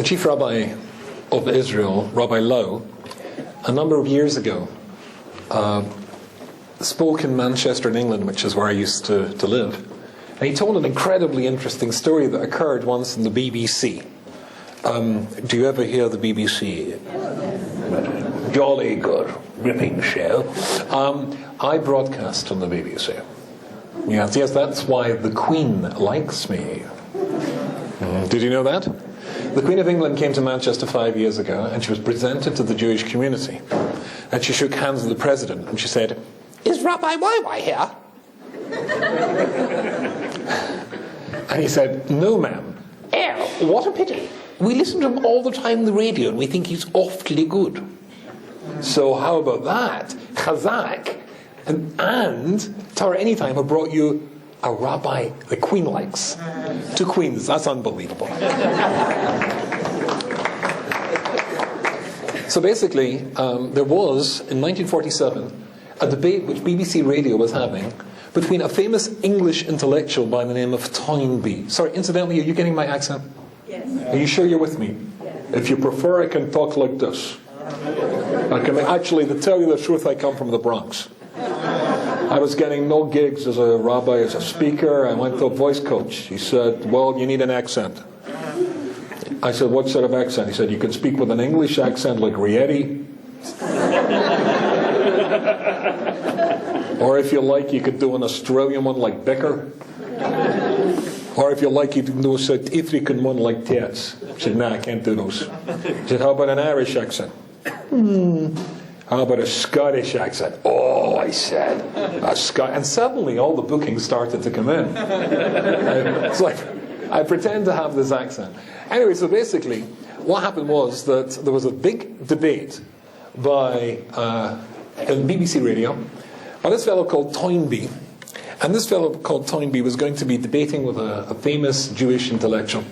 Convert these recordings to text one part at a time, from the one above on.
the chief rabbi of Israel, Rabbi Lowe, a number of years ago, spoke in Manchester in England, which is where I used to live. And he told an incredibly interesting story that occurred once in the BBC. Do you ever hear the BBC? Jolly good, ripping show. I broadcast on the BBC. Yes, that's why the Queen likes me. Did you know that? The Queen of England came to Manchester 5 years ago, and she was presented to the Jewish community. And she shook hands with the President, and she said, "Is Rabbi YY here?" And he said, "No, ma'am." "Oh, what a pity. We listen to him all the time on the radio, and we think he's awfully good. So how about that? CHAZAQ and Torah Anytime have brought you a rabbi the Queen likes. 2 queens, that's unbelievable." So basically, there was, in 1947, a debate which BBC Radio was having between a famous English intellectual by the name of Toynbee. Sorry, incidentally, are you getting my accent? Yes. Are you sure you're with me? Yes. If you prefer, I can talk like this. Actually, to tell you the truth, I come from the Bronx. I was getting no gigs as a rabbi, as a speaker. I went to a voice coach. He said, "Well, you need an accent." I said, "What sort of accent?" He said, "You can speak with an English accent like Rieti. Or if you like, you could do an Australian one like Becker. Or if you like, you can do a South African one like Tats." I said, "Nah, I can't do those." He said, "How about an Irish accent?" "How about a Scottish accent?" "Oh," I said, and suddenly all the bookings started to come in. It's like, I pretend to have this accent. Anyway, so basically, what happened was that there was a big debate by BBC Radio by this fellow called Toynbee. And this fellow called Toynbee was going to be debating with a famous Jewish intellectual.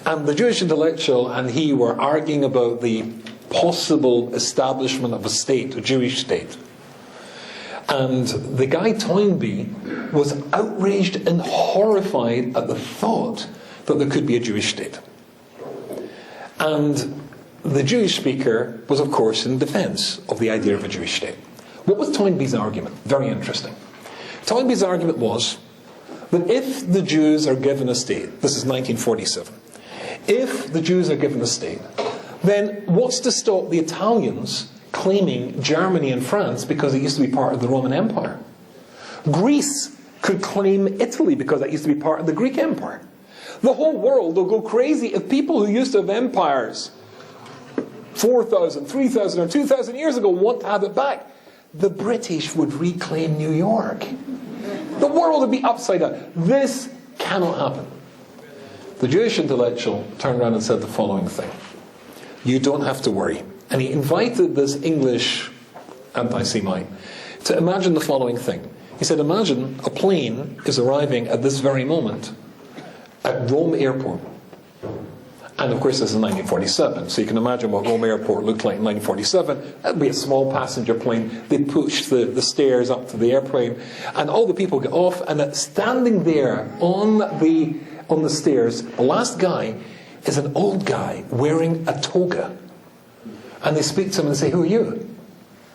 And the Jewish intellectual and he were arguing about the possible establishment of a state, a Jewish state. And the guy Toynbee was outraged and horrified at the thought that there could be a Jewish state. And the Jewish speaker was, of course, in defense of the idea of a Jewish state. What was Toynbee's argument? Very interesting. Toynbee's argument was that if the Jews are given a state, this is 1947, if the Jews are given a state, then what's to stop the Italians claiming Germany and France because it used to be part of the Roman Empire? Greece could claim Italy because that used to be part of the Greek Empire. The whole world will go crazy if people who used to have empires 4,000, 3,000 or 2,000 years ago want to have it back. The British would reclaim New York. The world would be upside down. This cannot happen. The Jewish intellectual turned around and said the following thing: "You don't have to worry." And he invited this English anti-Semite to imagine the following thing. He said, imagine a plane is arriving at this very moment at Rome Airport. And of course this is 1947, so you can imagine what Rome Airport looked like in 1947. That'd be a small passenger plane. They push the stairs up to the airplane, and all the people get off, and standing there on the stairs, the last guy is an old guy wearing a toga. And they speak to him and say, "Who are you?"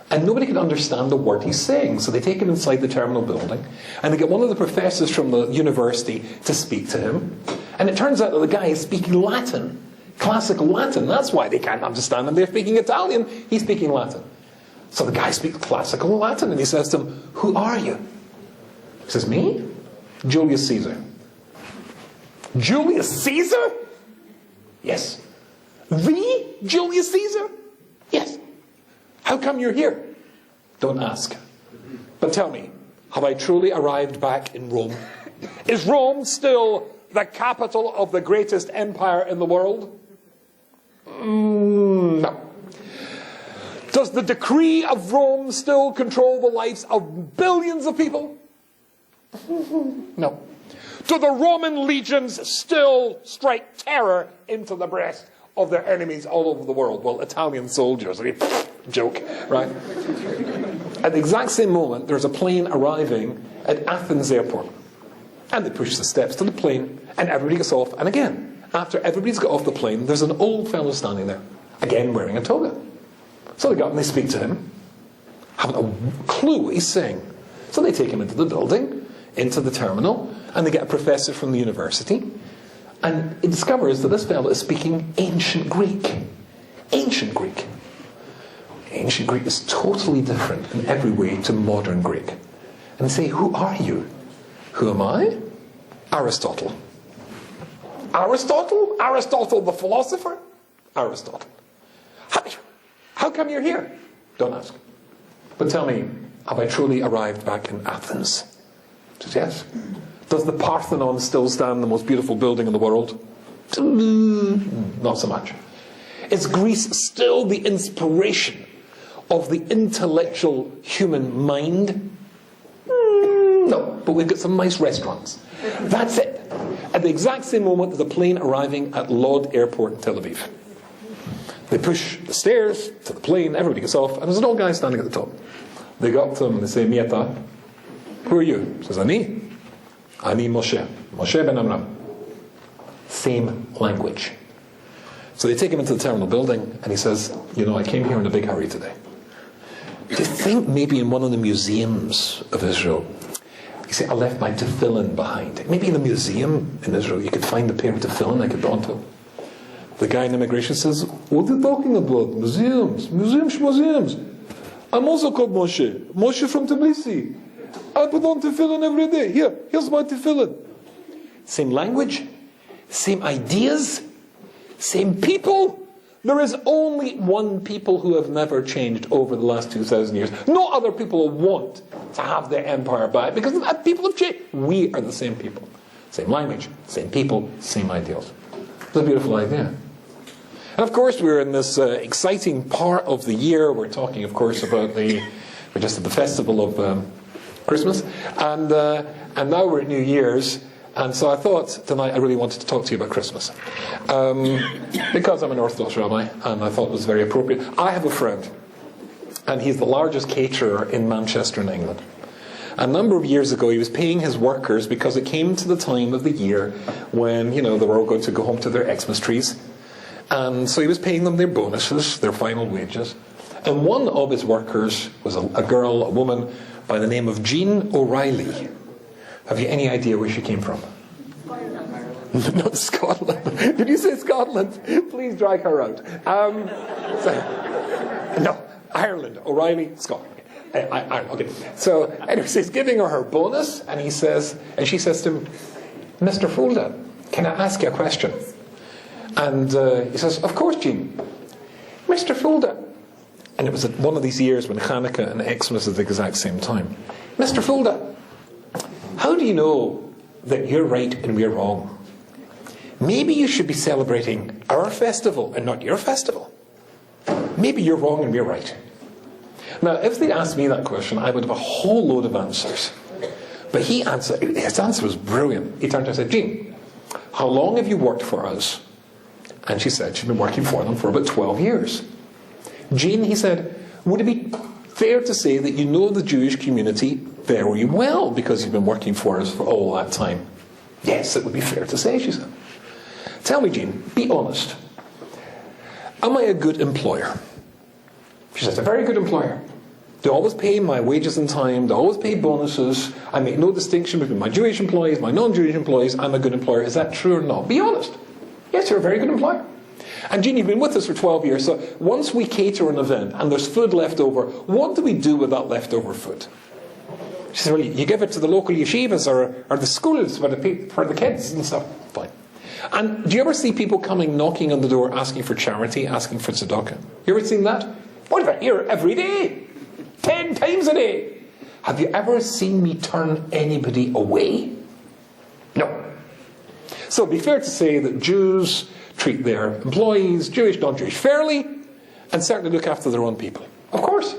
And nobody can understand the word he's saying. So they take him inside the terminal building, and they get one of the professors from the university to speak to him. And it turns out that the guy is speaking Latin, classical Latin. That's why they can't understand him. They're speaking Italian, he's speaking Latin. So the guy speaks classical Latin, and he says to him, "Who are you?" He says, "Me? Julius Caesar." "Julius Caesar?" "Yes." "The Julius Caesar?" "Yes." "How come you're here?" "Don't ask. But tell me, have I truly arrived back in Rome? Is Rome still the capital of the greatest empire in the world?" No. "Does the decree of Rome still control the lives of billions of people?" No. "Do the Roman legions still strike terror into the breast of their enemies all over the world?" Well, Italian soldiers, I mean, joke, right? At the exact same moment, there's a plane arriving at Athens airport. And they push the steps to the plane, and everybody gets off, and again, after everybody's got off the plane, there's an old fellow standing there, again wearing a toga. So they go up and they speak to him, haven't a clue what he's saying. So they take him into the building, into the terminal, and they get a professor from the university, and he discovers that this fellow is speaking ancient Greek. Ancient Greek. Ancient Greek is totally different in every way to modern Greek. And they say, who are you? Who am I? Aristotle. Aristotle? Aristotle the philosopher? Aristotle. How come you're here? Don't ask. But tell me, have I truly arrived back in Athens? He says, yes. Does the Parthenon still stand the most beautiful building in the world? Not so much. Is Greece still the inspiration of the intellectual human mind? No, but we've got some nice restaurants. That's it. At the exact same moment, there's a plane arriving at Lod Airport in Tel Aviv. They push the stairs to the plane, everybody gets off, and there's an old guy standing at the top. They go up to him and they say, Mieta, who are you? He says, Ani Moshe. Moshe ben Amram. Same language. So they take him into the terminal building, and he says, I came here in a big hurry today. Do you think maybe in one of the museums of Israel, you see, I left my tefillin behind. Maybe in a museum in Israel, you could find a pair of tefillin I could brought to him. The guy in immigration says, what are you talking about? Museums. Museums. I'm also called Moshe. Moshe from Tbilisi. I put on tefillin every day. Here's my tefillin. Same language, same ideas, same people. There is only one people who have never changed over the last 2,000 years. No other people want to have their empire back because people have changed. We are the same people. Same language, same people, same ideals. It's a beautiful idea. And of course we're in this exciting part of the year. We're talking of course about we're just at the festival of Christmas. And now we're at New Year's. And so I thought tonight I really wanted to talk to you about Christmas. Because I'm an Orthodox rabbi, and I thought it was very appropriate. I have a friend, and he's the largest caterer in Manchester in England. A number of years ago he was paying his workers because it came to the time of the year when, they were all going to go home to their Xmas trees. And so he was paying them their bonuses, their final wages. And one of his workers was a girl, a woman, by the name of Jean O'Reilly. Have you any idea where she came from? Not Scotland. Did you say Scotland? Please drag her out. No, Ireland. O'Reilly, Scotland. Ireland. Okay. So anyway, he's giving her bonus, and she says to him, Mr. Fulda, can I ask you a question? And he says, of course, Jean. Mr. Fulda. And it was at one of these years when Hanukkah and Xmas at the exact same time. Mr. Fulda, how do you know that you're right and we're wrong? Maybe you should be celebrating our festival and not your festival. Maybe you're wrong and we're right. Now, if they'd asked me that question, I would have a whole load of answers. But his answer was brilliant. He turned to her and said, Jean, how long have you worked for us? And she said she'd been working for them for about 12 years. Jean, he said, would it be fair to say that you know the Jewish community very well because you've been working for us for all that time? Yes, it would be fair to say, she said. Tell me, Jean, be honest. Am I a good employer? She says, a very good employer. They always pay my wages in time. They always pay bonuses. I make no distinction between my Jewish employees, my non-Jewish employees. I'm a good employer. Is that true or not? Be honest. Yes, you're a very good employer. And Jean, you've been with us for 12 years. So once we cater an event and there's food left over, what do we do with that leftover food? She says, well, you give it to the local yeshivas or the schools for the kids and stuff. Fine. And do you ever see people coming knocking on the door asking for charity, asking for tzedakah? You ever seen that? What about here every day? 10 times a day. Have you ever seen me turn anybody away? No. So it'd be fair to say that Jews treat their employees, Jewish, non-Jewish, fairly, and certainly look after their own people. Of course.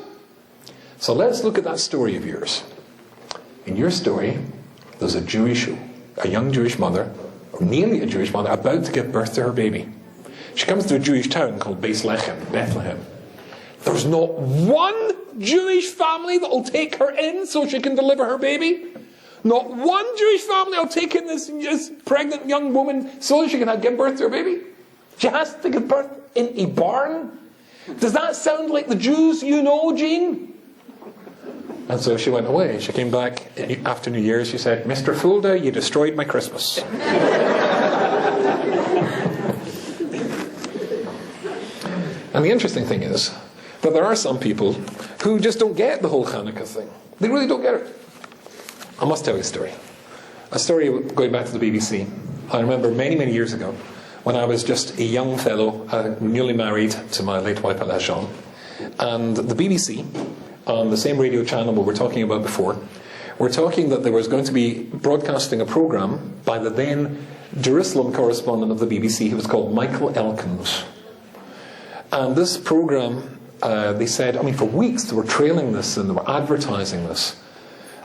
So let's look at that story of yours. In your story, there's a young Jewish mother, or nearly a Jewish mother, about to give birth to her baby. She comes to a Jewish town called Bethlehem. There's not one Jewish family that will take her in so she can deliver her baby. Not one Jewish family will take in this pregnant young woman so she can give birth to her baby. She has to give birth in a barn. Does that sound like the Jews you know, Jean? And so she went away. She came back after New Year's. She said, Mr. Fulda, you destroyed my Christmas. And the interesting thing is that there are some people who just don't get the whole Hanukkah thing. They really don't get it. I must tell you a story. A story going back to the BBC. I remember many, many years ago when I was just a young fellow, newly married to my late wife, Jean. And the BBC, on the same radio channel we were talking about before, were talking that there was going to be broadcasting a program by the then Jerusalem correspondent of the BBC who was called Michael Elkins. And this program, they said, for weeks they were trailing this and they were advertising this.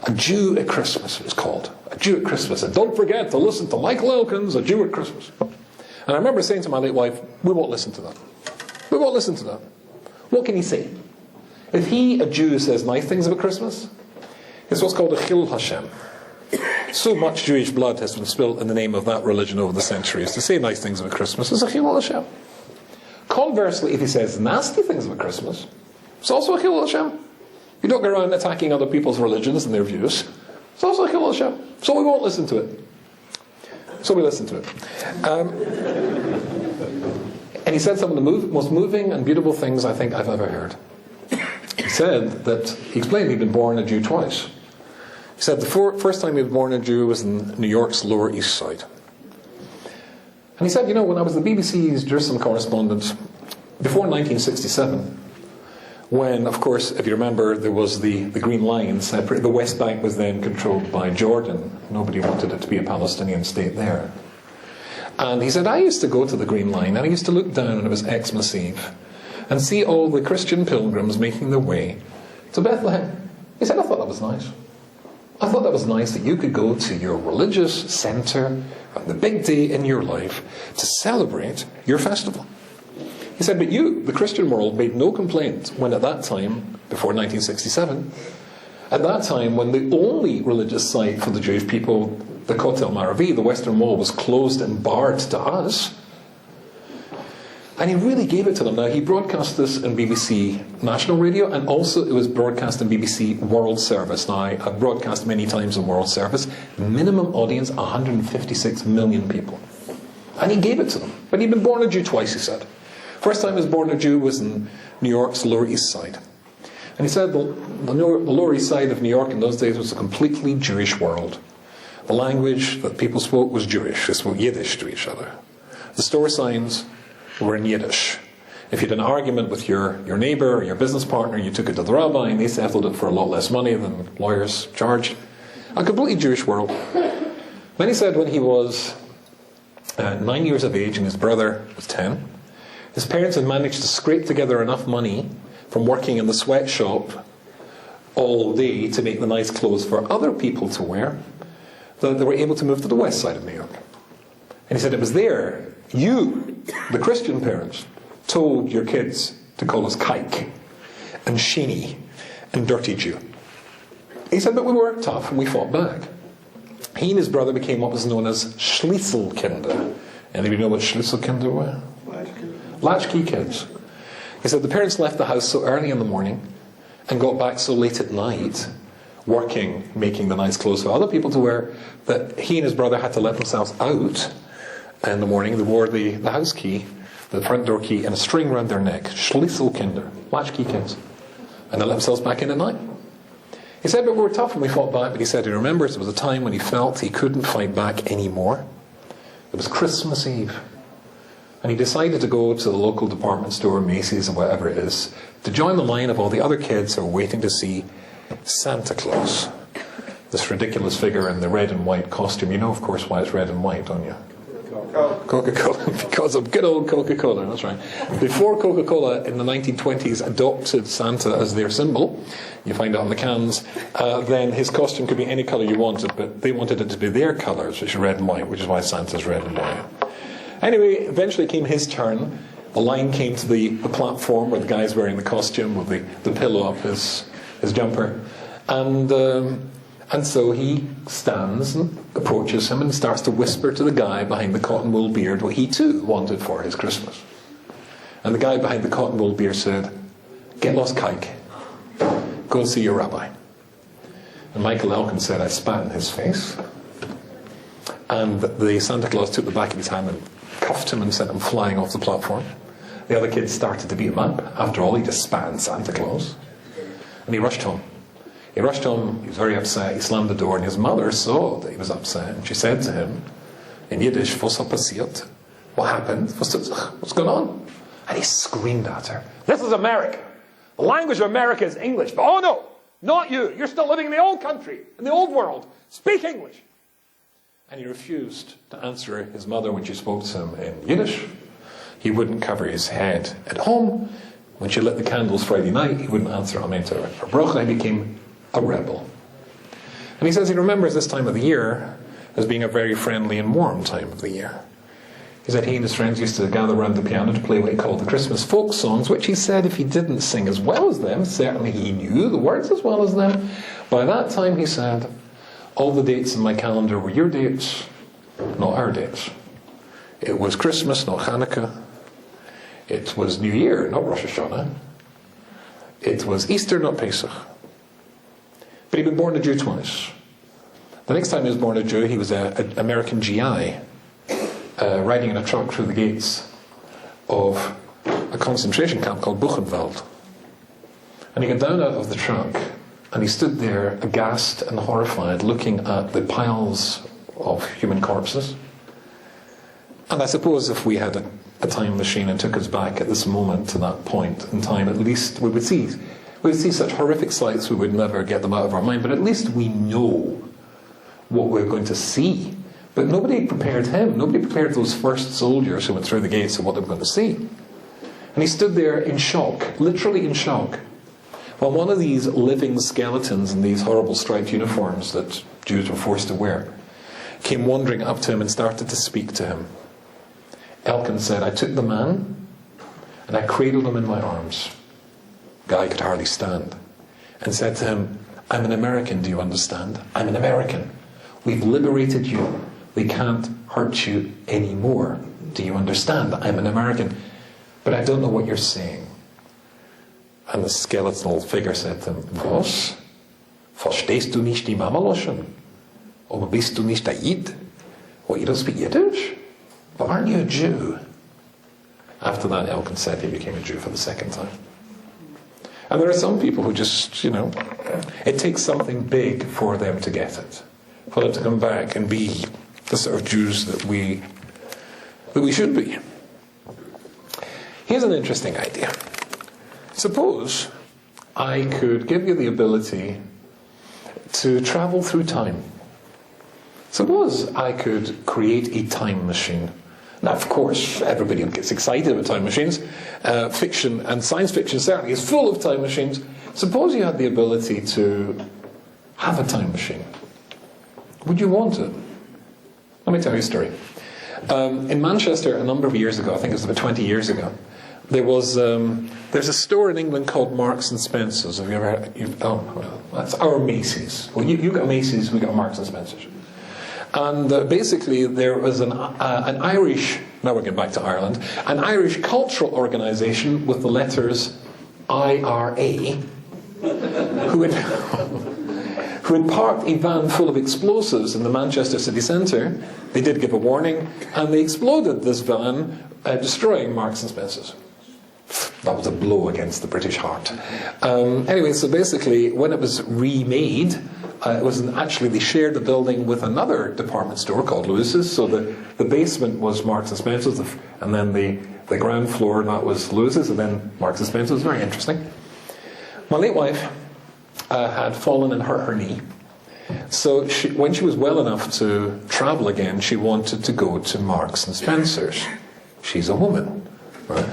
A Jew at Christmas, it was called. A Jew at Christmas. And don't forget to listen to Michael Elkins, A Jew at Christmas. And I remember saying to my late wife, we won't listen to that. We won't listen to that. What can he say? If he, a Jew, says nice things about Christmas, it's what's called a Chil Hashem. So much Jewish blood has been spilled in the name of that religion over the centuries. To say nice things about Christmas is a Chil Hashem. Conversely, if he says nasty things about Christmas, it's also a Chil Hashem. You don't go around attacking other people's religions and their views. It's also a Chil Hashem. So we won't listen to it. So we listened to it. And he said some of the most moving and beautiful things I think I've ever heard. He said that, he explained he'd been born a Jew twice. He said the first time he was born a Jew was in New York's Lower East Side. And he said, when I was the BBC's Jerusalem correspondent, before 1967, when, of course, if you remember, there was the Green Line separate, the West Bank was then controlled by Jordan. Nobody wanted it to be a Palestinian state there. And he said, I used to go to the Green Line and I used to look down when it was Xmas Eve and see all the Christian pilgrims making their way to Bethlehem. He said, I thought that was nice. I thought that was nice that you could go to your religious centre on the big day in your life to celebrate your festival. He said, but you, the Christian world, made no complaint when at that time, before 1967, at that time when the only religious site for the Jewish people, the Kotel Maravi, the Western Wall, was closed and barred to us. And he really gave it to them. Now, he broadcast this in BBC National Radio, and also it was broadcast in BBC World Service. Now, I've broadcast many times in World Service. Minimum audience, 156 million people. And he gave it to them. But he'd been born a Jew twice, he said. First time he was born a Jew was in New York's Lower East Side. And he said the Lower East Side of New York in those days was a completely Jewish world. The language that people spoke was Jewish. They spoke Yiddish to each other. The store signs were in Yiddish. If you had an argument with your neighbour or your business partner, you took it to the rabbi and they settled it for a lot less money than lawyers charge. A completely Jewish world. Then he said when he was 9 years of age and his brother was 10, his parents had managed to scrape together enough money from working in the sweatshop all day to make the nice clothes for other people to wear, that they were able to move to the west side of New York. And he said it was there, you, the Christian parents, told your kids to call us kike and sheeny and dirty Jew. He said, but we were tough and we fought back. He and his brother became what was known as Schlüsselkinder. Anybody know what Schlüsselkinder were? Latchkey kids. He said the parents left the house so early in the morning and got back so late at night, working, making the nice clothes for other people to wear, that he and his brother had to let themselves out in the morning. They wore the house key, the front door key, and a string around their neck. Schlüsselkinder, latchkey kids. And they let themselves back in at night. He said, but we were tough and we fought back, but he said he remembers there was a time when he felt he couldn't fight back anymore. It was Christmas Eve. And he decided to go to the local department store, Macy's or whatever it is, to join the line of all the other kids who are waiting to see Santa Claus. This ridiculous figure in the red and white costume. You know, of course, why it's red and white, don't you? Coca-Cola. Because of good old Coca-Cola, that's right. Before Coca-Cola in the 1920s adopted Santa as their symbol, you find it on the cans, then his costume could be any colour you wanted, but they wanted it to be their colours, which is red and white, which is why Santa's red and white. Anyway, eventually came his turn. The line came to the platform where the guy's wearing the costume with the pillow up his jumper. And And so he stands and approaches him and starts to whisper to the guy behind the cotton wool beard what he too wanted for his Christmas. And the guy behind the cotton wool beard said, "Get lost kike. Go and see your rabbi." And Michael Elkin said, "I spat in his face." And the Santa Claus took the back of his hand and cuffed him and sent him flying off the platform. The other kids started to beat him up. After all, he just spat in Santa Claus. And he rushed home. He rushed home, he was very upset, he slammed the door, and his mother saw that he was upset, and she said to him, in Yiddish, "Was hat passiert?" What happened? What's going on? And he screamed at her, "This is America. The language of America is English, but oh no, not you. You're still living in the old country, in the old world. Speak English." And he refused to answer his mother when she spoke to him in Yiddish. He wouldn't cover his head at home. When she lit the candles Friday night, he wouldn't answer Amen to her bracha. He became a rebel. And he says he remembers this time of the year as being a very friendly and warm time of the year. He said he and his friends used to gather around the piano to play what he called the Christmas folk songs, which he said if he didn't sing as well as them, certainly he knew the words as well as them. By that time, he said, all the dates in my calendar were your dates, not our dates. It was Christmas, not Hanukkah. It was New Year, not Rosh Hashanah. It was Easter, not Pesach. But he'd been born a Jew twice. The next time he was born a Jew, he was an American GI, riding in a truck through the gates of a concentration camp called Buchenwald. And he got down out of the truck, and he stood there aghast and horrified, looking at the piles of human corpses. And I suppose if we had a time machine and took us back at this moment to that point in time, at least we would see such horrific sights, we would never get them out of our mind, but at least we know what we're going to see. But nobody prepared him. Nobody prepared those first soldiers who went through the gates of what they were going to see. And he stood there in shock, literally in shock, while one of these living skeletons in these horrible striped uniforms that Jews were forced to wear came wandering up to him and started to speak to him. Elkin said, "I took the man and I cradled him in my arms." Guy could hardly stand, and said to him, "I'm an American, do you understand? I'm an American. We've liberated you. We can't hurt you anymore. Do you understand? I'm an American. But I don't know what you're saying." And the skeletal figure said to him, "Was? Verstehst du nicht die Mamaloschen? Oder bist du nicht ein Yid? What, you don't speak Yiddish? But aren't you a Jew?" After that, Elkin said he became a Jew for the second time. And there are some people who just, it takes something big for them to get it. For them to come back and be the sort of Jews that we should be. Here's an interesting idea. Suppose I could give you the ability to travel through time. Suppose I could create a time machine. Now, of course, everybody gets excited about time machines. Fiction and science fiction certainly is full of time machines. Suppose you had the ability to have a time machine. Would you want it? Let me tell you a story. In Manchester, a number of years ago, I think it was about 20 years ago, there's a store in England called Marks and Spencer's. Have you ever heard? That's our Macy's. Well, you got Macy's, we got Marks and Spencer's. And basically there was an Irish, now we're getting back to Ireland, an Irish cultural organisation with the letters IRA, who had parked a van full of explosives in the Manchester city centre. They did give a warning, and they exploded this van, destroying Marks and Spencer's. That was a blow against the British heart. Anyway, so basically, when it was remade, they shared the building with another department store called Lewis's. So the basement was Marks and Spencer's, and then the ground floor, that was Lewis's, and then Marks and Spencer's. Very interesting. My late wife had fallen and hurt her knee. So when she was well enough to travel again, she wanted to go to Marks and Spencer's. She's a woman, right?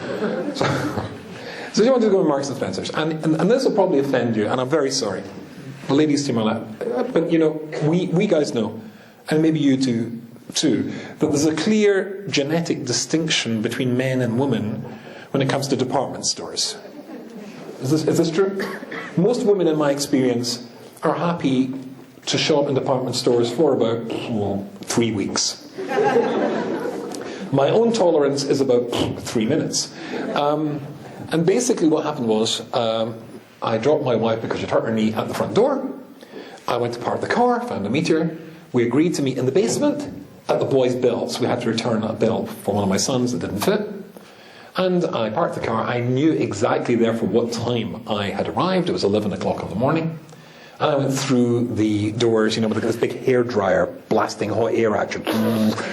So she wanted to go to Marks and Spencer's. And this will probably offend you, and I'm very sorry. The ladies to my left. But we guys know, and maybe you do too, that there's a clear genetic distinction between men and women when it comes to department stores. Is this true? Most women, in my experience, are happy to shop in department stores for about 3 weeks. My own tolerance is about 3 minutes. And basically what happened was, I dropped my wife because she'd hurt her knee at the front door. I went to park the car, found a meter. We agreed to meet in the basement at the boys' belts. We had to return a belt for one of my sons that didn't fit. And I parked the car. I knew exactly therefore what time I had arrived. It was 11 o'clock in the morning. And I went through the doors, with this big hairdryer blasting hot air at you.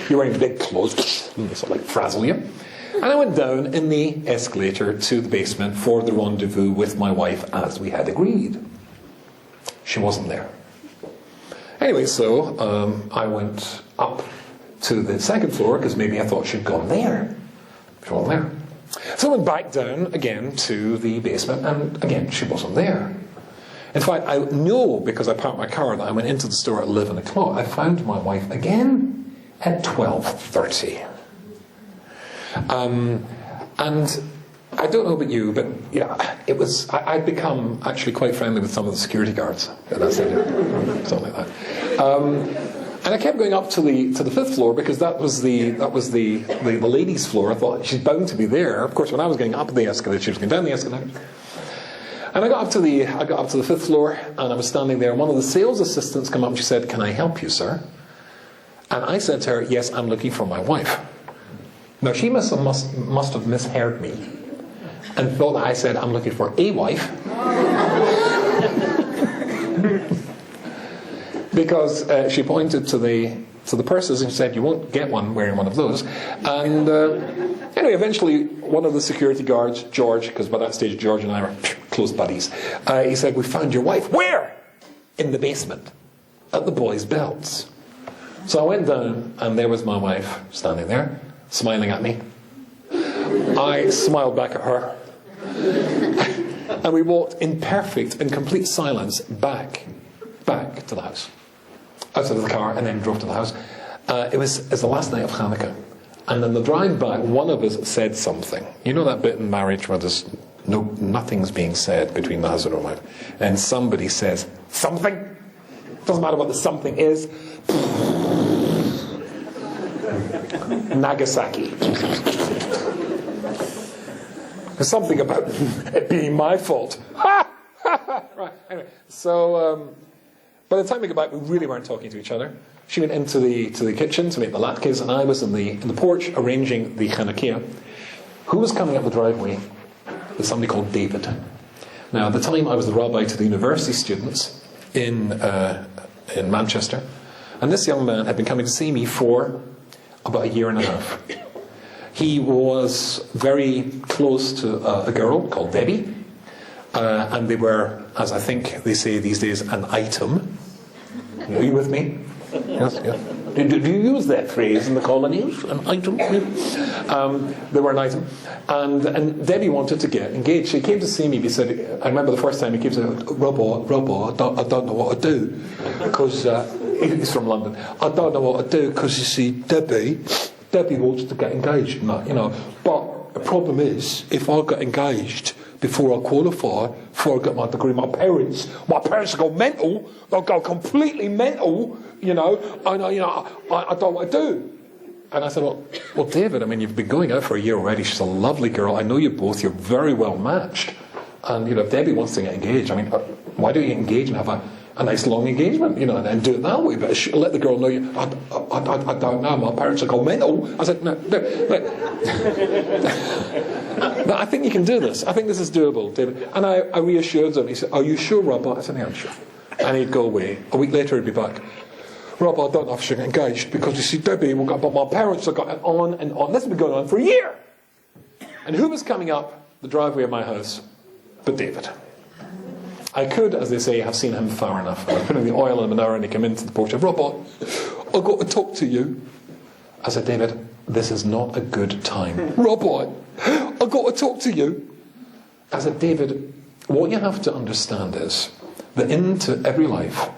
You're wearing big clothes, sort of like frazzle you. And I went down in the escalator to the basement for the rendezvous with my wife as we had agreed. She wasn't there. Anyway, so I went up to the second floor because maybe I thought she'd gone there. She wasn't there. So I went back down again to the basement, and again, she wasn't there. In fact, I know because I parked my car that I went into the store at 11 o'clock. I found my wife again at 12:30. And I don't know about you, but it was. I'd become actually quite friendly with some of the security guards. That's it, something like that. And I kept going up to the fifth floor because that was the ladies' floor. I thought she's bound to be there. Of course, when I was going up the escalator, she was going down the escalator. And I got up to the fifth floor, and I was standing there. One of the sales assistants came up and she said, "Can I help you, sir?" And I said to her, "Yes, I'm looking for my wife." Now she must have misheard me and thought that I said, "I'm looking for a wife." Because she pointed to the purses and she said, "You won't get one wearing one of those." And anyway, eventually one of the security guards, George, because by that stage George and I were close buddies, he said, "We found your wife." "Where?" "In the basement, at the boys' belts." So I went down and there was my wife standing there, smiling at me. I smiled back at her. And we walked in perfect and complete silence back to the house. Out of the car and then drove to the house. It was the last night of Hanukkah. And in the drive back, one of us said something. You know that bit in marriage where there's nothing's being said between the husband and wife. And somebody says, "Something?" Doesn't matter what the something is. Nagasaki. There's something about it being my fault. Right. Anyway, so by the time we got back, we really weren't talking to each other. She went into the kitchen to make the latkes, and I was in the porch arranging the Chanukah. Who was coming up the driveway? Was somebody called David. Now, at the time, I was the rabbi to the university students in Manchester, and this young man had been coming to see me for about a year and a half. He was very close to a girl called Debbie, and they were, as I think they say these days, an item. Are you with me? Yes, yes. Do you use that phrase in the colonies? An item? They were an item. And Debbie wanted to get engaged. She came to see me. He said, I remember the first time he came to say, Rabbi, I don't know what to do. Because he's from London. I don't know what to do because, you see, Debbie wants to get engaged. But the problem is, if I get engaged before I qualify, before I get my degree, my parents will go mental. They'll go completely mental. I don't know what to do. And I said, well, David, I mean, you've been going out for a year already. She's a lovely girl. I know you both. You're very well matched. And, if Debbie wants to get engaged, I mean, why don't you engage and have a nice long engagement, and do it that way? But let the girl know I don't know. My parents will go mental. I said, no. No, I think you can do this. I think this is doable, David. And I reassured him. He said, are you sure, Rabbi? I said, yeah, I'm sure. And he'd go away. A week later, he'd be back. Rabbi, I don't know if I should get engaged because, you see, Debbie, but my parents have got it on and on. This has been going on for a year. And who was coming up the driveway of my house but David? I could, as they say, have seen him far enough. I was putting the oil in an hour and he came into the porch and said, Rabbi, I've got to talk to you. I said, David, this is not a good time. Rabbi, I've got to talk to you. I said, David, what you have to understand is that into every life,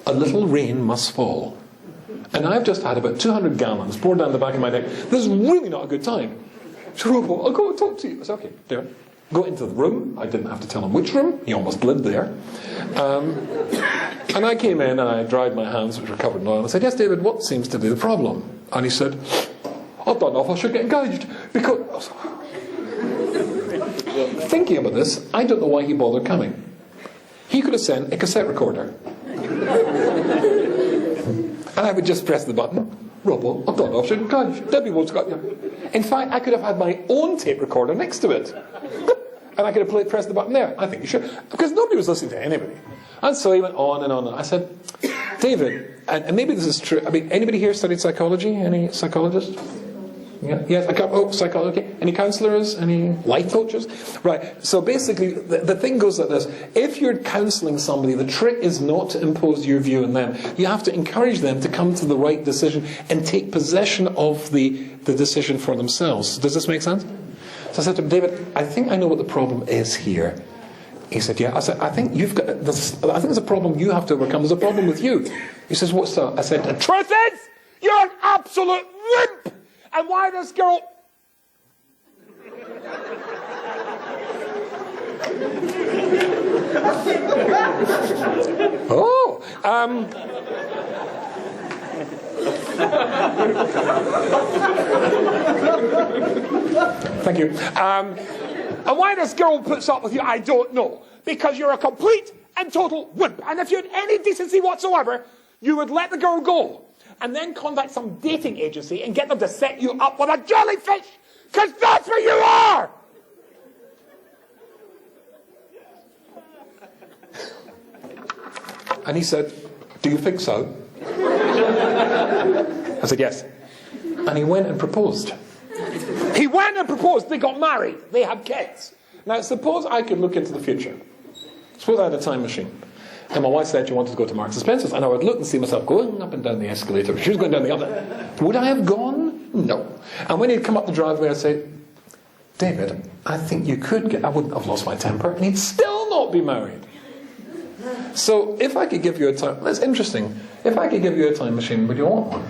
a little rain must fall. And I've just had about 200 gallons poured down the back of my neck. This is really not a good time. So, Rabbi, I've got to talk to you. I said, okay, David. go into the room. I didn't have to tell him which room. He almost lived there. And I came in and I dried my hands, which were covered in oil. I said, yes, David, what seems to be the problem? And he said, I don't know if I should get engaged. Because, thinking about this, I don't know why he bothered coming. He could have sent a cassette recorder. And I would just press the button. Robbo, I don't know if I should engage. Debbie wants got you. In fact, I could have had my own tape recorder next to it. And I could have pressed the button there. I think you should. Because nobody was listening to anybody. And so he went on and on. And I said, David, and maybe this is true. I mean, anybody here studied psychology? Any psychologists? Yeah? Yes? Psychology. Any counselors? Any life coaches? Right. So basically, the thing goes like this. If you're counseling somebody, the trick is not to impose your view on them. You have to encourage them to come to the right decision and take possession of the decision for themselves. Does this make sense? So I said to him, David, I think I know what the problem is here. He said, yeah. I said, I think there's a problem you have to overcome. There's a problem with you. He says, what's that? I said, the truth is, you're an absolute wimp! And why this girl... Oh! Thank you. And why this girl puts up with you, I don't know. Because you're a complete and total wimp. And if you had any decency whatsoever, you would let the girl go. And then contact some dating agency and get them to set you up with a jellyfish. Because that's what you are! And he said, do you think so? I said, yes. And he went and proposed. He went and proposed. They got married. They had kids. Now, suppose I could look into the future. Suppose I had a time machine. And my wife said she wanted to go to Marks and Spencer's. And I would look and see myself going up and down the escalator. She was going down the other. Would I have gone? No. And when he'd come up the driveway, I'd say, David, I think you could get... I wouldn't have lost my temper. And he'd still not be married. So if I could give you a time... That's interesting. If I could give you a time machine, would you want one?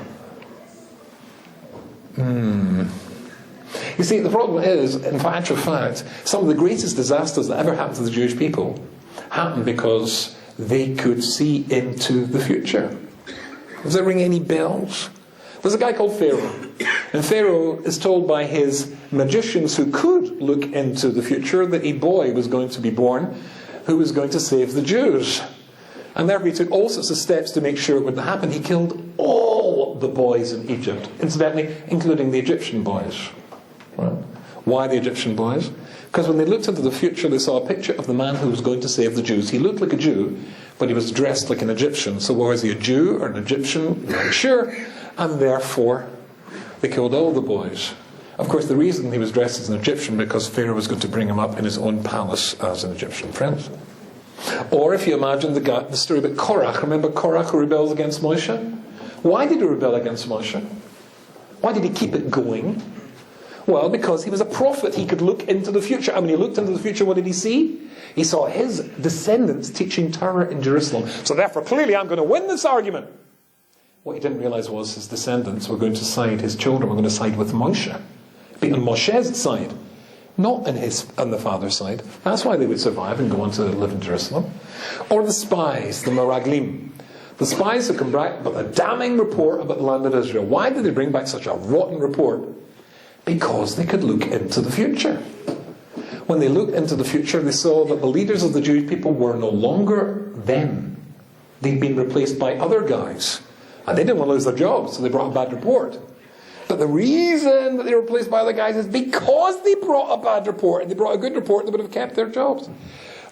You see, the problem is, in actual fact, some of the greatest disasters that ever happened to the Jewish people happened because they could see into the future. Does that ring any bells? There's a guy called Pharaoh. And Pharaoh is told by his magicians who could look into the future that a boy was going to be born who was going to save the Jews. And therefore he took all sorts of steps to make sure it wouldn't happen. He killed all the boys in Egypt, incidentally, including the Egyptian boys. Right? Why the Egyptian boys? Because when they looked into the future, they saw a picture of the man who was going to save the Jews. He looked like a Jew, but he was dressed like an Egyptian. So was he a Jew or an Egyptian? Not sure. And therefore, they killed all the boys. Of course, the reason he was dressed as an Egyptian because Pharaoh was going to bring him up in his own palace as an Egyptian prince. Or if you imagine the story about Korach. Remember Korach who rebels against Moshe? Why did he rebel against Moshe? Why did he keep it going? Well, because he was a prophet. He could look into the future. And when he looked into the future, what did he see? He saw his descendants teaching Torah in Jerusalem. So therefore, clearly, I'm going to win this argument. What he didn't realize was his descendants were going to side, his children were going to side with Moshe. Be on Moshe's side. Not on the father's side. That's why they would survive and go on to live in Jerusalem. Or the spies, the Meraglim. The spies who come back with a damning report about the land of Israel. Why did they bring back such a rotten report? Because they could look into the future. When they looked into the future, they saw that the leaders of the Jewish people were no longer them. They'd been replaced by other guys. And they didn't want to lose their jobs, so they brought a bad report. But the reason that they were replaced by other guys is because they brought a bad report. And they brought a good report, they would have kept their jobs.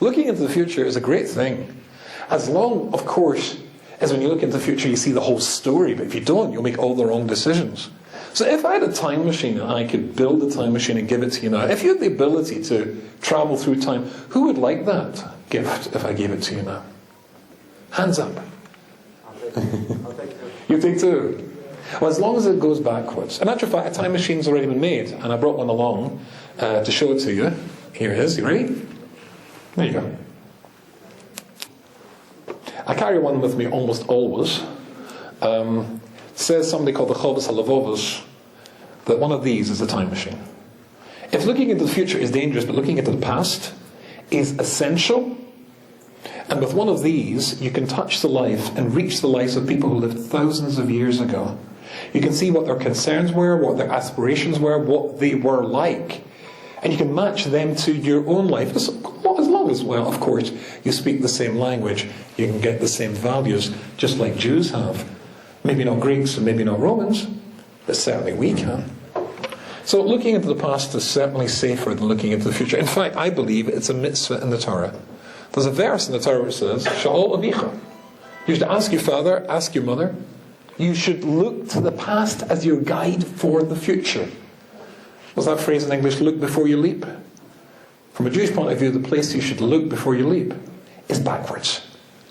Looking into the future is a great thing. As long, of course, as when you look into the future, you see the whole story. But if you don't, you'll make all the wrong decisions. So if I had a time machine and I could build a time machine and give it to you now, if you had the ability to travel through time, who would like that gift if I gave it to you now? Hands up. I'll take it. You take two? Well, as long as it goes backwards. In actual fact, a time machine's already been made, and I brought one along to show it to you. Here it is. You ready? There you go. I carry one with me almost always. Says somebody called the Chovos HaLevovos that one of these is a time machine. If looking into the future is dangerous, but looking into the past is essential, and with one of these, you can touch the life and reach the lives of people who lived thousands of years ago. You can see what their concerns were, what their aspirations were, what they were like. And you can match them to your own life. As long as, well, of course, you speak the same language, you can get the same values, just like Jews have. Maybe not Greeks and maybe not Romans, but certainly we can. So looking into the past is certainly safer than looking into the future. In fact, I believe it's a mitzvah in the Torah. There's a verse in the Torah which says, Sha'ol avicha. You should ask your father, ask your mother. You should look to the past as your guide for the future. What's that phrase in English? Look before you leap. From a Jewish point of view, the place you should look before you leap is backwards.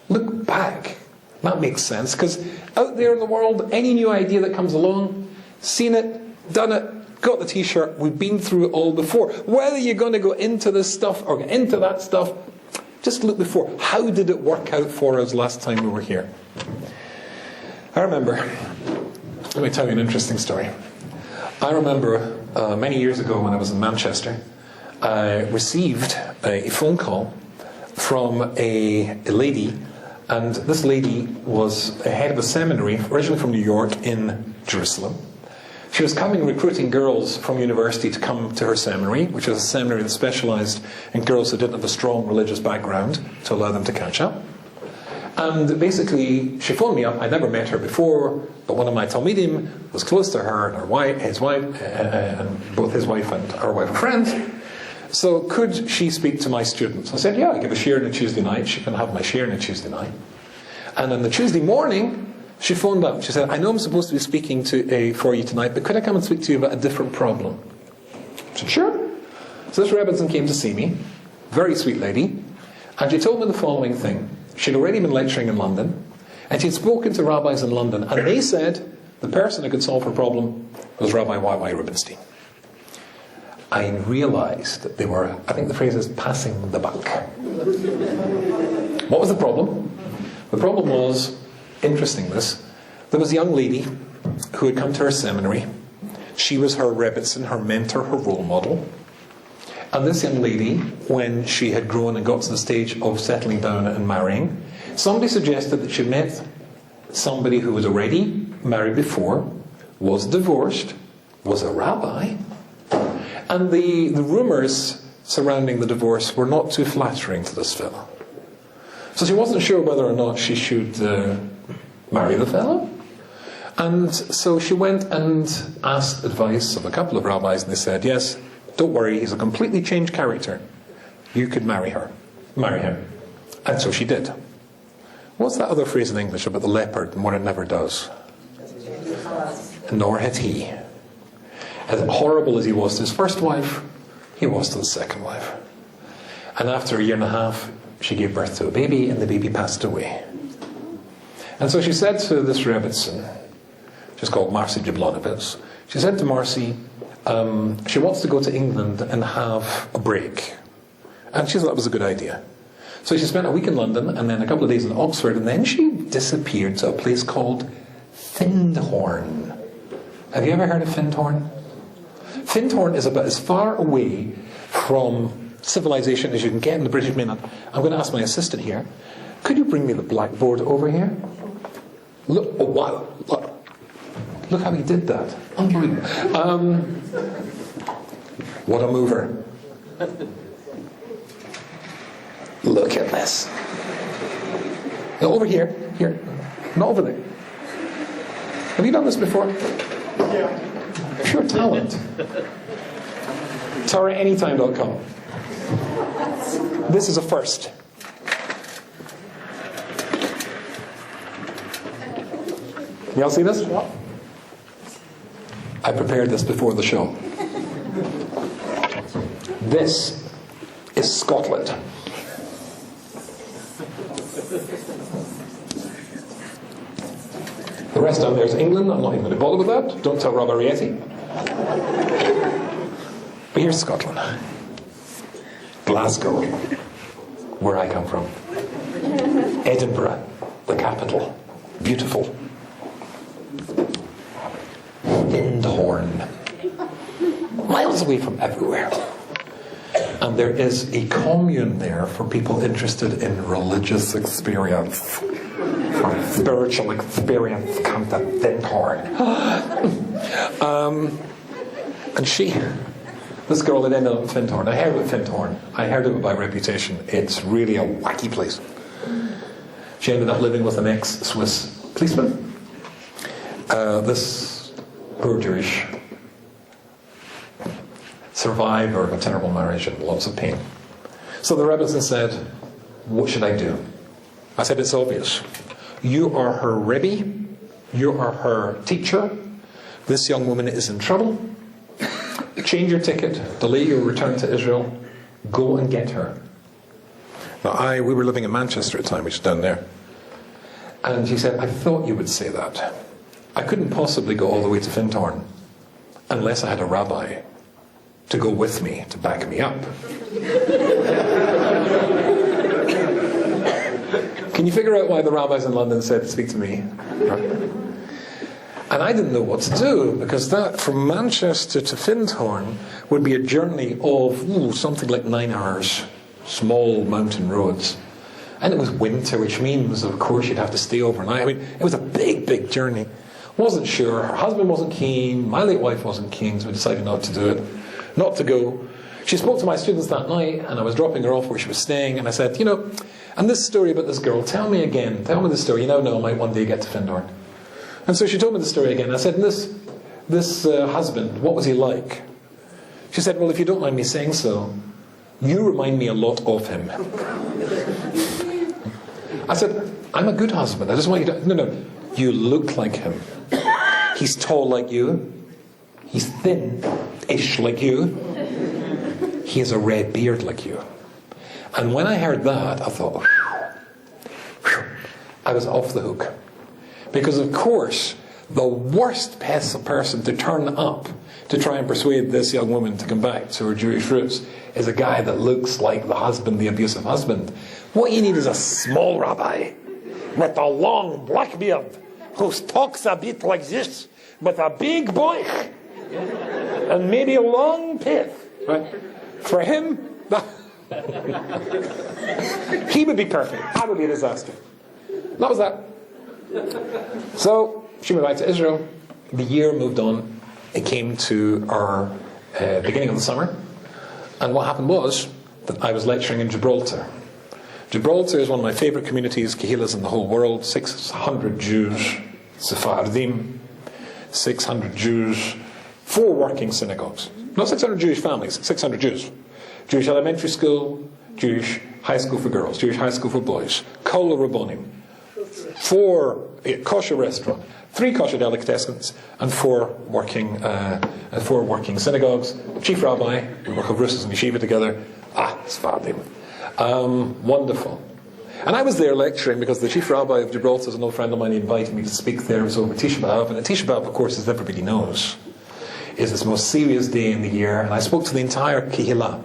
Look back. That makes sense, because out there in the world, any new idea that comes along, seen it, done it, got the t-shirt, we've been through it all before. Whether you're going to go into this stuff or get into that stuff, just look before. How did it work out for us last time we were here? I remember, let me tell you an interesting story. I remember many years ago when I was in Manchester, I received a phone call from a lady, and this lady was a head of a seminary, originally from New York in Jerusalem. She was recruiting girls from university to come to her seminary, which is a seminary that specialised in girls who didn't have a strong religious background to allow them to catch up. And basically, she phoned me up. I'd never met her before, but one of my Talmidim was close to her and his wife, and both his wife and our wife are friends. So could she speak to my students? I said, yeah, I give a shiur on a Tuesday night. She can have my shiur on a Tuesday night. And on the Tuesday morning, she phoned up. She said, I know I'm supposed to be speaking for you tonight, but could I come and speak to you about a different problem? I said, sure. So this Rebbitzin came to see me, very sweet lady, and she told me the following thing. She'd already been lecturing in London, and she'd spoken to rabbis in London, and they said the person who could solve her problem was Rabbi Y.Y. Rubinstein. I realised that they were, I think the phrase is, passing the buck. What was the problem? The problem was, interesting this, there was a young lady who had come to her seminary. She was her Rebbitzin, her mentor, her role model. And this young lady, when she had grown and got to the stage of settling down and marrying, somebody suggested that she met somebody who was already married before, was divorced, was a rabbi, and the rumours surrounding the divorce were not too flattering to this fellow. So she wasn't sure whether or not she should marry the fellow. And so she went and asked advice of a couple of rabbis, and they said, yes, don't worry, he's a completely changed character. You could marry him. And so she did. What's that other phrase in English about the leopard and what it never does? Nor had he. As horrible as he was to his first wife, he was to the second wife. And after a year and a half, she gave birth to a baby, and the baby passed away. And so she said to this Rebbitzin, she's called Marcy Jablonovitz, she said to Marcy, she wants to go to England and have a break. And she thought that was a good idea. So she spent a week in London, and then a couple of days in Oxford, and then she disappeared to a place called Thinhorn. Have you ever heard of Thinhorn? Thinhorn is about as far away from civilization as you can get in the British mainland. I'm going to ask my assistant here, could you bring me the blackboard over here? Look, oh wow, look how he did that. Unbelievable. What a mover. Look at this. No, over here, not over there. Have you done this before? Yeah. Pure talent. TorahAnytime.com. This is a first. Y'all see this? I prepared this before the show. This is Scotland. The rest down there is England. I'm not even going to bother with that. Don't tell Rabbi Rietti. But here's Scotland. Glasgow, where I come from. Edinburgh, the capital. Beautiful. Thinhorn, miles miles away from everywhere. And there is a commune there for people interested in religious experience. For spiritual experience, come to Thinhorn. And this girl that ended up in Thinhorn, I heard about Thinhorn. I heard of it by reputation. It's really a wacky place. She ended up living with an ex-Swiss policeman. This poor Jewish survivor of a terrible marriage and lots of pain. So the Rebbe said, what should I do? I said, it's obvious. You are her Rebbe. You are her teacher. This young woman is in trouble. Change your ticket. Delay your return to Israel. Go and get her. Now, we were living in Manchester at the time, which is down there. And she said, I thought you would say that. I couldn't possibly go all the way to Thinhorn unless I had a rabbi to go with me, to back me up. Can you figure out why the rabbis in London said, speak to me? And I didn't know what to do, because that from Manchester to Thinhorn would be a journey of something like 9 hours, small mountain roads. And it was winter, which means, of course, you'd have to stay overnight. I mean, it was a big, big journey. Wasn't sure. Her husband wasn't keen. My late wife wasn't keen, so we decided not to do it. Not to go. She spoke to my students that night, and I was dropping her off where she was staying, and I said, and this story about this girl, tell me the story. You never know, I might one day get to Thinhorn. And so she told me the story again. I said, this husband, what was he like? She said, well, if you don't mind me saying so, you remind me a lot of him. I said, I'm a good husband. I just want you to... No, you look like him. He's tall like you. He's thin-ish like you. He has a red beard like you. And when I heard that, I thought, I was off the hook. Because, of course, the worst person to turn up to try and persuade this young woman to come back to her Jewish roots is a guy that looks like the husband, the abusive husband. What you need is a small rabbi with a long black beard who talks a bit like this, with a big boich and maybe a long pith. Right? For him, he would be perfect. I would be a disaster. That was that. So she went back to Israel. The year moved on. It came to our beginning of the summer, and what happened was that I was lecturing in Gibraltar. Gibraltar is one of my favourite communities, Kehilas in the whole world. 600 Jews, Sephardim, 600 Jews, 4 working synagogues. Not 600 Jewish families, 600 Jews. Jewish elementary school, Jewish high school for girls, Jewish high school for boys, Kol Rabbonim, 4 kosher restaurant, 3 kosher delicatessens, and 4 working synagogues. Chief rabbi, we were chavrusas and yeshiva together. Sephardim. Wonderful. And I was there lecturing because the chief rabbi of Gibraltar is an old friend of mine. He invited me to speak there. It was over Tisha B'Av. And Tisha B'Av, of course, as everybody knows, is this most serious day in the year. And I spoke to the entire Kehillah,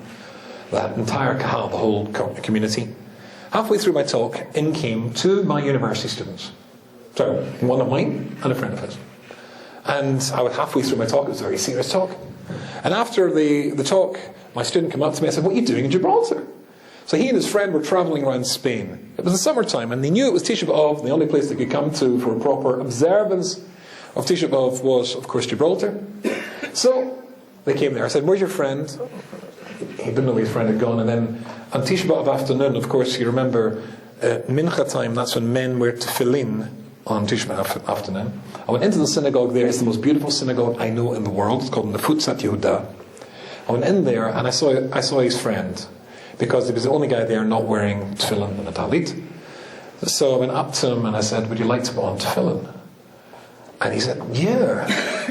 that entire Kahal, the whole community. Halfway through my talk, in came 2 of my university students. So, one of mine and a friend of his. And I was halfway through my talk. It was a very serious talk. And after the talk, my student came up to me and said, what are you doing in Gibraltar? So he and his friend were travelling around Spain. It was the summertime, and they knew it was Tisha B'Av. The only place they could come to for a proper observance of Tisha B'Av was, of course, Gibraltar. So they came there. I said, where's your friend? He didn't know his friend had gone. And then on Tisha B'Av afternoon, of course, you remember, Mincha time, that's when men wear tefillin on Tisha B'Av afternoon. I went into the synagogue there. It's the most beautiful synagogue I know in the world. It's called Nefuzat Yehuda. I went in there, and I saw his friend, because he was the only guy there not wearing tefillin and a talit. So I went up to him and I said, would you like to put on tefillin? And he said, yeah.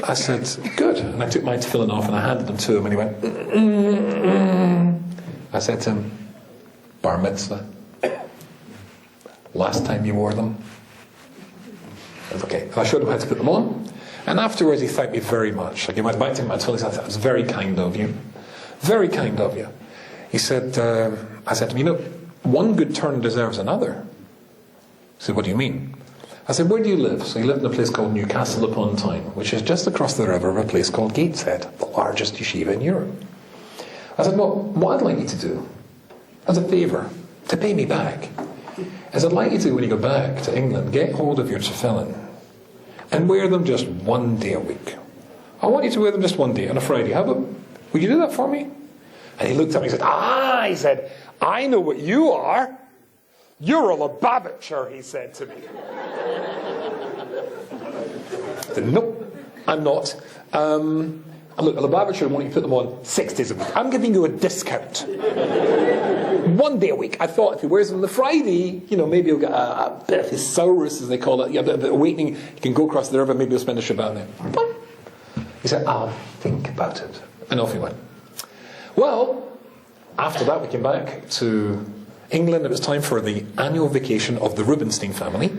I said, good. And I took my tefillin off and I handed them to him, and he went, I said to him, bar mitzvah, last time you wore them? I said, okay. I showed him how to put them on. And afterwards he thanked me very much. Like, he went back to my tefillin. He said, that was very kind of you. Very kind of you. He said, I said to him, one good turn deserves another. He said, what do you mean? I I said, where do you live? So he lived in a place called Newcastle upon Tyne, which is just across the river of a place called Gateshead, the largest yeshiva in Europe. I said, well, what I'd like you to do, as a favour, to pay me back, is I'd like you to, when you go back to England, get hold of your tefillin and wear them just one day a week. I want you to wear them just one day, on a Friday. How about, would you do that for me? And he looked at me and he said, I know what you are. You're a Lubavitcher, he said to me. I said, nope, I'm not. Look, a Lubavitcher, why don't you put them on 6 days a week? I'm giving you a discount. 1 day a week. I thought if he wears them on the Friday, maybe he'll get a bit of thesaurus, as they call it, a bit of awakening. He can go across the river, maybe he'll spend a Shabbat there. But he said, I'll think about it. And off he went. Well, after that we came back to England. It was time for the annual vacation of the Rubinstein family.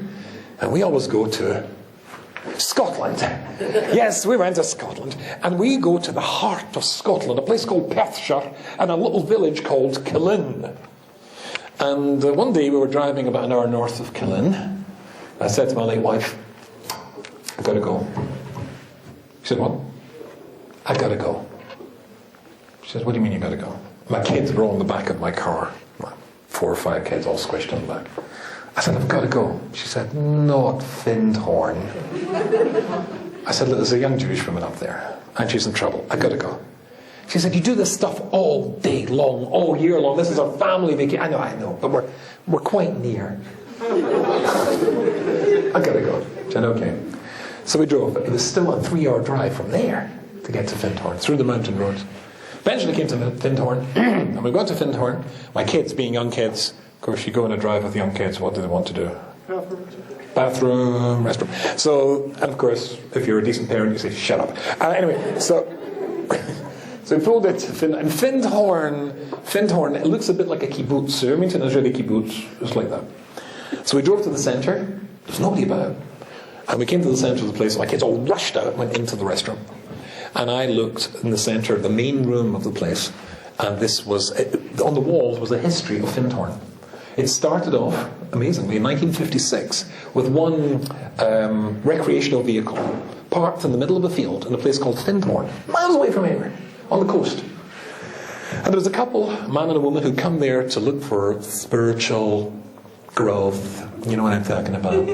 And we always go to Scotland. Yes, we went to Scotland. And we go to the heart of Scotland, a place called Perthshire, and a little village called Killin. And one day we were driving about an hour north of Killin. I said to my late wife, I've got to go. She said, what? I've got to go. She says, what do you mean you've got to go? My kids were all in the back of my car. 4 or 5 kids all squished on the back. I said, I've got to go. She said, not Thinhorn. I said, look, there's a young Jewish woman up there, and she's in trouble. I've got to go. She said, you do this stuff all day long, all year long. This is our family vacation. I know, but we're quite near. I've got to go. She said, okay. So we drove. It was still a 3-hour drive from there to get to Thinhorn, through the mountain roads. Eventually came to Thinhorn, and we got to Thinhorn. My kids, being young kids, of course, you go on a drive with young kids, what do they want to do? Bathroom, restroom. So, and of course, if you're a decent parent, you say, shut up. Anyway, so we pulled it to Thinhorn, it looks a bit like a kibbutz. Remington is really a kibbutz, just like that. So we drove to the centre, there's nobody about. And we came to the centre of the place, my kids all rushed out, went into the restaurant. And I looked in the centre, the main room of the place, and this was, on the walls was a history of Thinhorn. It started off, amazingly, in 1956, with one recreational vehicle parked in the middle of a field in a place called Thinhorn, miles away from anywhere, on the coast. And there was a couple, a man and a woman, who'd come there to look for spiritual growth. You know what I'm talking about.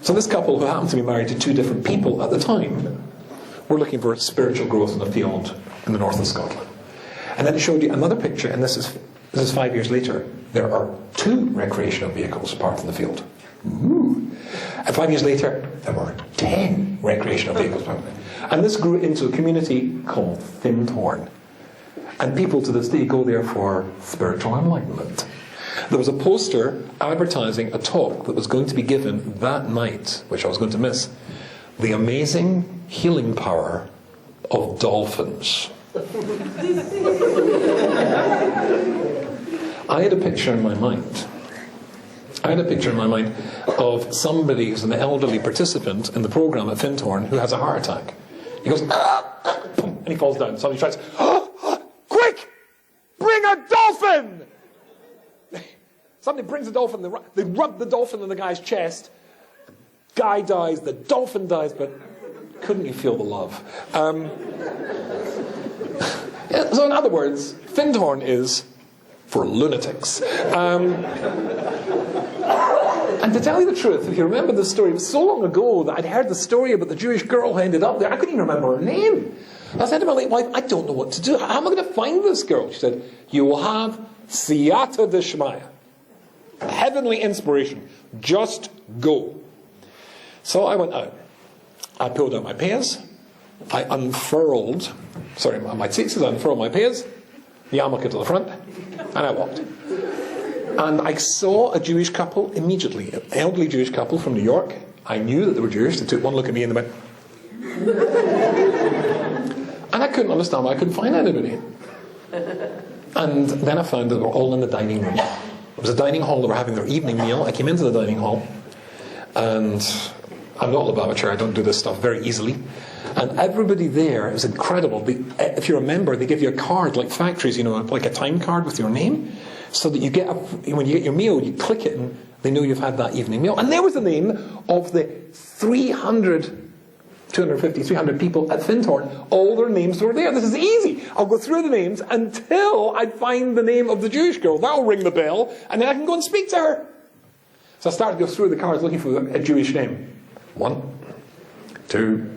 So this couple, who happened to be married to 2 different people at the time, were looking for spiritual growth in a field in the north of Scotland. And then it showed you another picture, and this is 5 years later. There are 2 recreational vehicles parked in the field. Ooh. And 5 years later, there were 10 recreational vehicles parked. And this grew into a community called Thinhorn. And people to this day go there for spiritual enlightenment. There was a poster advertising a talk that was going to be given that night, which I was going to miss. The amazing healing power of dolphins. I had a picture in my mind. Of somebody who's an elderly participant in the program at Thinhorn who has a heart attack. He goes, boom, and he falls down. Somebody shouts, quick! Bring a dolphin! Somebody brings a dolphin. They rub the dolphin in the guy's chest. Guy dies, the dolphin dies, but couldn't you feel the love? So in other words, Thinhorn is for lunatics. And to tell you the truth, if you remember the story, it was so long ago that I'd heard the story about the Jewish girl who ended up there. I couldn't even remember her name. I said to my late wife, I don't know what to do. How am I going to find this girl? She said, you will have siyata d'shmaya. Heavenly inspiration. Just go. So I went out. I pulled out my payas. I unfurled, my tzitzis, I unfurled my payas, the yarmulke to the front, and I walked. And I saw a Jewish couple immediately, an elderly Jewish couple from New York. I knew that they were Jewish. They took one look at me and they went... And I couldn't understand why I couldn't find anybody. And then I found that they were all in the dining room. It was a dining hall. They were having their evening meal. I came into the dining hall, and I'm not a Lubavitcher. I don't do this stuff very easily. And everybody there is incredible. If you're a member, they give you a card, like factories, like a time card with your name, so that when you get your meal, you click it and they know you've had that evening meal. And there was the name of the 250, 300 people at Thinhorn. All their names were there. This is easy. I'll go through the names until I find the name of the Jewish girl. That'll ring the bell, and then I can go and speak to her. So I started to go through the cards looking for a Jewish name. 1, 2,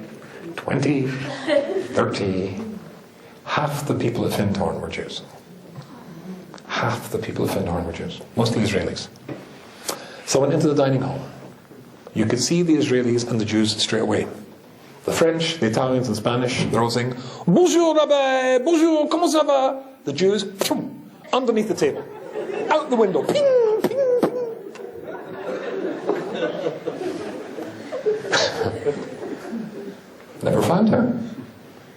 20, 30. Half the people at Thinhorn were Jews. Half the people at Thinhorn were Jews. Mostly Israelis. So I went into the dining hall. You could see the Israelis and the Jews straight away. The French, the Italians and Spanish, they're all saying, "Bonjour, Rabbi! Bonjour, comment ça va?" The Jews, underneath the table. Out the window. Ping, ping, ping. Never found her.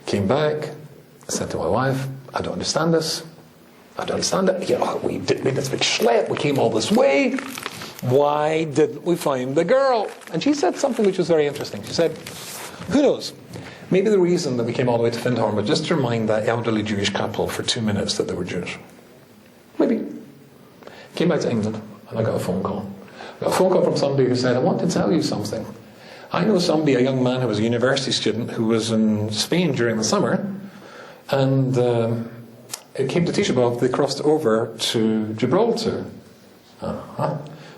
Came back. I said to my wife, "I don't understand this. I don't understand it. We made this big schlep. We came all this way. Why didn't we find the girl?" And she said something which was very interesting. She said, "Who knows? Maybe the reason that we came all the way to Thinhorn was just to remind that elderly Jewish couple for 2 minutes that they were Jews. Maybe." Came back to England and I got a phone call. I got a phone call from somebody who said, "I want to tell you something. I know somebody, a young man who was a university student who was in Spain during the summer, and it came to Tisha B'Av, they crossed over to Gibraltar."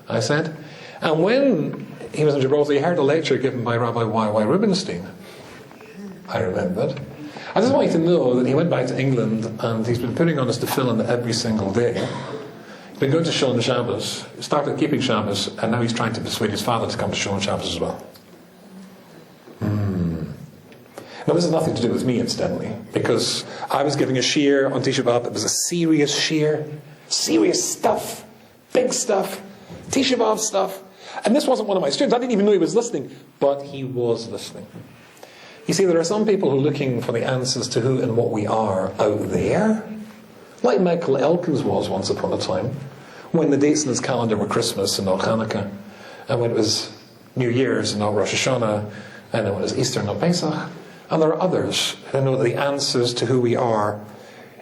I said. And when he was in Gibraltar, he heard a lecture given by Rabbi Rubinstein. I remembered. I just want you to know that he went back to England and he's been putting on his tefillin every single day. He's been going to Shul on Shabbos, started keeping Shabbos, and now he's trying to persuade his father to come to Shul on Shabbos as well. Now this has nothing to do with me, incidentally, because I was giving a shiur on Tisha B'Av. It was a serious shiur, serious stuff, big stuff, Tisha B'Av stuff. And this wasn't one of my students. I didn't even know he was listening, but he was listening. You see, there are some people who are looking for the answers to who and what we are out there, like Michael Elkins was once upon a time, when the dates in his calendar were Christmas and not Hanukkah, and when it was New Year's and not Rosh Hashanah, and then when it was Easter and not Pesach. And there are others who know that the answers to who we are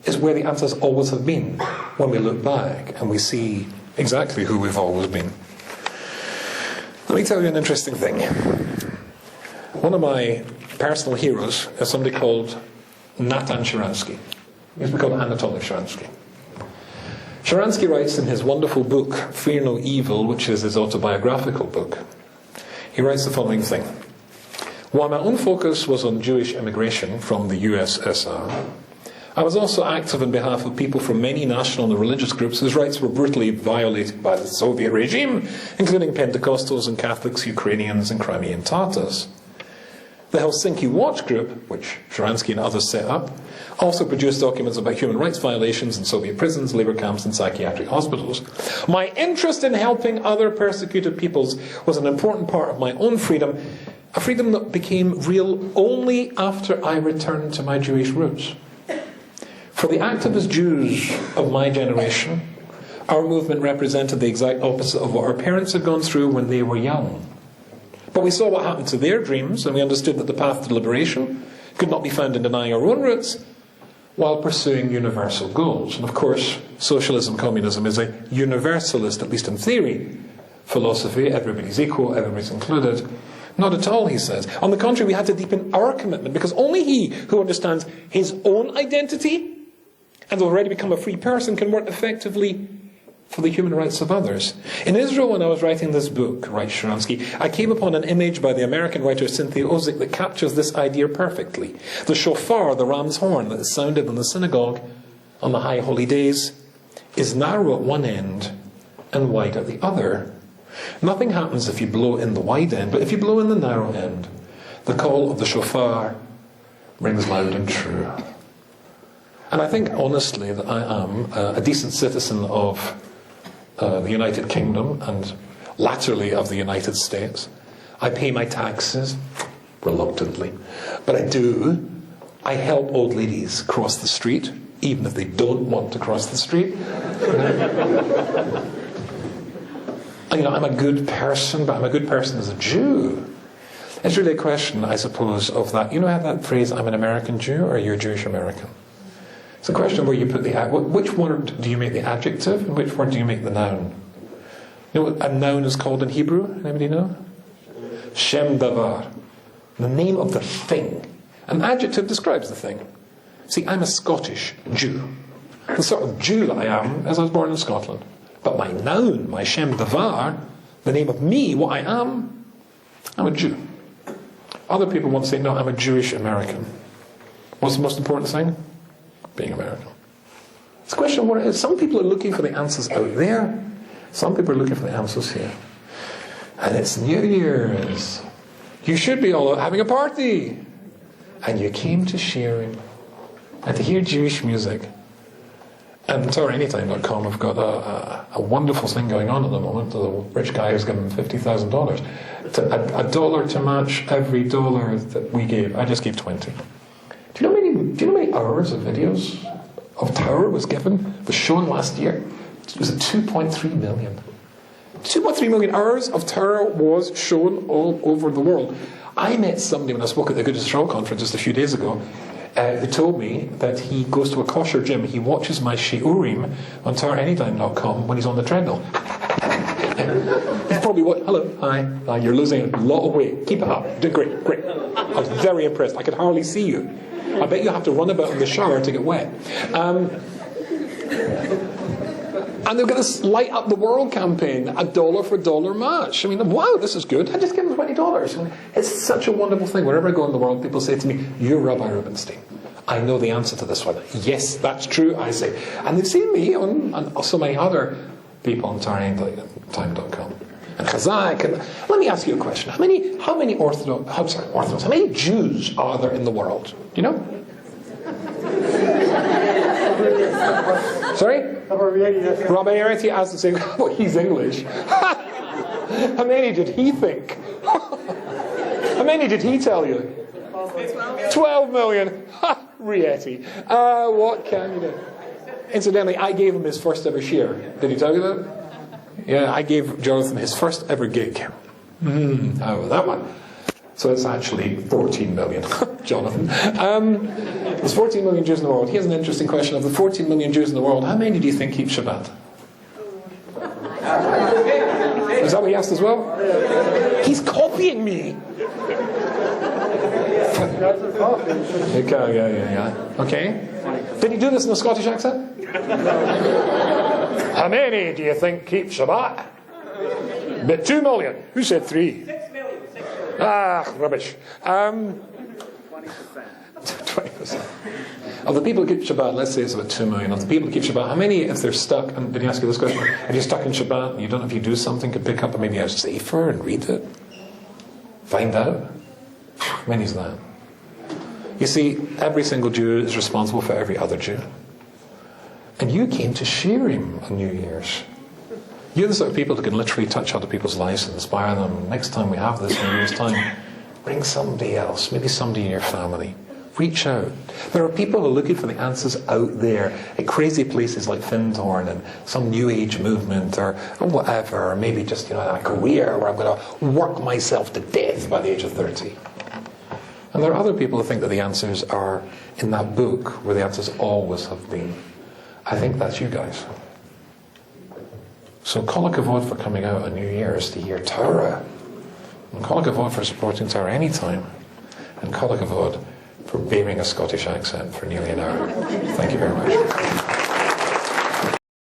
is where the answers always have been, when we look back and we see exactly who we've always been. Let me tell you an interesting thing. One of my personal heroes is somebody called Natan Sharansky. He used to be called Anatoly Sharansky. Sharansky writes in his wonderful book, Fear No Evil, which is his autobiographical book, he writes the following thing. While my own focus was on Jewish immigration from the USSR, I was also active on behalf of people from many national and religious groups whose rights were brutally violated by the Soviet regime, including Pentecostals and Catholics, Ukrainians and Crimean Tatars. The Helsinki Watch Group, which Sharansky and others set up, also produced documents about human rights violations in Soviet prisons, labour camps and psychiatric hospitals. My interest in helping other persecuted peoples was an important part of my own freedom, a freedom that became real only after I returned to my Jewish roots. For the activist Jews of my generation, our movement represented the exact opposite of what our parents had gone through when they were young. But we saw what happened to their dreams, and we understood that the path to liberation could not be found in denying our own roots while pursuing universal goals. And of course, socialism, communism is a universalist, at least in theory, philosophy. Everybody's equal, everybody's included. Not at all, he says. On the contrary, we had to deepen our commitment, because only he who understands his own identity and already become a free person can work effectively for the human rights of others. In Israel, when I was writing this book, writes Sharansky, I came upon an image by the American writer Cynthia Ozick that captures this idea perfectly. The shofar, the ram's horn that is sounded in the synagogue on the high holy days, is narrow at one end and wide at the other. Nothing happens if you blow in the wide end, but if you blow in the narrow end, the call of the shofar rings loud and true. And I think, honestly, that I am a decent citizen of the United Kingdom and latterly of the United States. I pay my taxes, reluctantly, but I do. I help old ladies cross the street, even if they don't want to cross the street. I'm a good person, but I'm a good person as a Jew. It's really a question, I suppose, of that. You know how that phrase, I'm an American Jew, or you're Jewish American? It's a question where you put which word do you make the adjective, and which word do you make the noun? You know what a noun is called in Hebrew? Anybody know? Shem davar. The name of the thing. An adjective describes the thing. See, I'm a Scottish Jew. The sort of Jew I am, as I was born in Scotland. But my noun, my Shem davar, the name of me, what I am, I'm a Jew. Other people want to say, no, I'm a Jewish American. What's the most important thing? Being American. It's a question of what it is. Some people are looking for the answers out there. Some people are looking for the answers here. And it's New Year's. You should be all out having a party. And you came to sharing and to hear Jewish music. And TorahAnytime.com have got a wonderful thing going on at the moment. The rich guy who's given $50,000. A dollar to match every dollar that we gave. I just gave 20. Do you know how many hours of videos of Torah was shown last year? It was 2.3 million. 2.3 million hours of Torah was shown all over the world. I met somebody when I spoke at the Good Israel conference just a few days ago, who told me that he goes to a kosher gym. He watches my shiurim on TorahAnytime.com when he's on the treadmill. He's probably hello, hi, you're losing a lot of weight. Keep it up. Doing great. I was very impressed. I could hardly see you. I bet you have to run about in the shower to get wet. And they're going to light up the world campaign, a dollar for dollar match. I mean, wow, this is good. I just give them $20. It's such a wonderful thing. Wherever I go in the world, people say to me, you're Rabbi Rubinstein. I know the answer to this one. Yes, that's true, I say. And they've seen me on so many other people on TorahAnytime.com. And CHAZAQ. And let me ask you a question. How many Jews are there in the world? Do you know? Sorry? Rabbi Arity asked the same. Well, he's English. How many did he think? How many did he tell you? 12 million. Rieti. What can you do? Incidentally, I gave him his first ever share. Did he tell you that? Yeah, I gave Jonathan his first ever gig. How was that one? So it's actually 14 million. Jonathan. There's 14 million Jews in the world. Here's an interesting question. Of the 14 million Jews in the world, how many do you think keep Shabbat? Is that what he asked as well? He's copying me. Okay, yeah. Okay. Did he do this in a Scottish accent? How many do you think keep Shabbat? But 2 million. Who said 3? 6 million. Rubbish. 20%. Of the people who keep Shabbat, let's say it's about 2 million. Of the people who keep Shabbat, how many, if they're stuck, and did he ask you this question? If you're stuck in Shabbat and you don't know if you do something, could pick up maybe a sefer and read it? Find out? How many is that? You see, every single Jew is responsible for every other Jew. And you came to share him on New Year's. You're the sort of people who can literally touch other people's lives and inspire them. Next time we have this in New Year's time, bring somebody else, maybe somebody in your family. Reach out. There are people who are looking for the answers out there at crazy places like Thinhorn and some New Age movement or whatever, or maybe just a career where I'm going to work myself to death by the age of 30. And there are other people who think that the answers are in that book where the answers always have been. I think that's you guys. So kol hakavod for coming out on New Year's to hear Torah. And kol hakavod for supporting TorahAnytime. And kol hakavod for beaming a Scottish accent for nearly an hour. Thank you very much.